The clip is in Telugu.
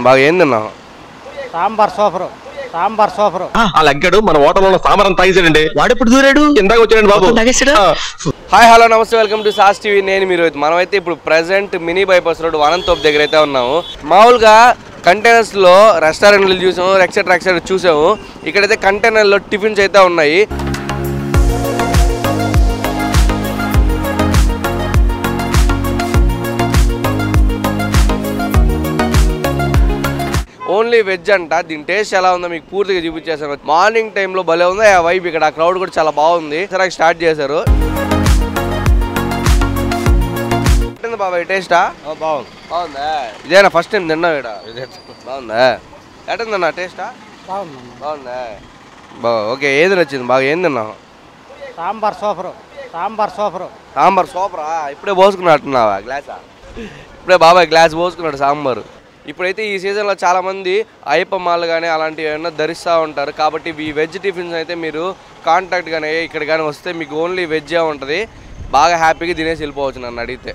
బాగా ఏం తిన్నావు? Sambar super, sambar super. ఆ లగ్గాడు మన హోటల్లో సాంబార్ తాగేసాడండి. వాడు ఎప్పుడు దూరాడు? ఇందాక వచ్చాడండి బాబు. హాయ్ హలో నమస్తే, వెల్కమ్ టు సాస్ టీవీ. నేను మీరు మనమైతే ఇప్పుడు ప్రెసెంట్ మినీ బైపాస్ రోడ్ వనంతోప్ దగ్గర అయితే ఉన్నాము. మామూలుగా కంటైనర్స్లో రెస్టారెంట్లు చూసాము, ఎక్సెట్రా చూసాము. ఇక్కడైతే కంటైనర్లో టిఫిన్స్ అయితే ఉన్నాయి. ఓన్లీ వెజ్ అంట. దీని టేస్ట్ ఎలా ఉందో మీకు పూర్తిగా చూపించేసాను. మార్నింగ్ టైంలో భలే ఉంది ఆ వైబ్. ఇక్కడ ఆ క్రౌడ్ కూడా చాలా బాగుంది. సరే స్టార్ట్ చేశారు. బాబాయ్ టేస్టా? బాగుంది. బాగుందా? ఇదేనా ఫస్ట్ టైం తిన్నావు ఇక్కడ? బాగుందా? ఎట్టుందన్నా టేస్టా? బాగుందా? ఓకే. ఏది నచ్చింది బాగా? ఏం తిన్నావు? Sambar super, sambar super. సాంబార్ సూపరా? ఇప్పుడే పోసుకున్నట్టున్నావా గ్లాసా? ఇప్పుడే బాబాయ్ గ్లాస్ పోసుకున్నాడు సాంబారు. ఇప్పుడైతే ఈ సీజన్లో చాలామంది అయ్యప్ప మాలు కానీ అలాంటివి ఏమైనా ధరిస్తూ ఉంటారు. కాబట్టి ఈ వెజ్ టిఫిన్స్ అయితే మీరు కాంటాక్ట్ కానీ ఇక్కడ కానీ వస్తే మీకు ఓన్లీ వెజ్జే ఉంటుంది. బాగా హ్యాపీగా తినేసి వెళ్ళిపోవచ్చు నన్ను అడిగితే.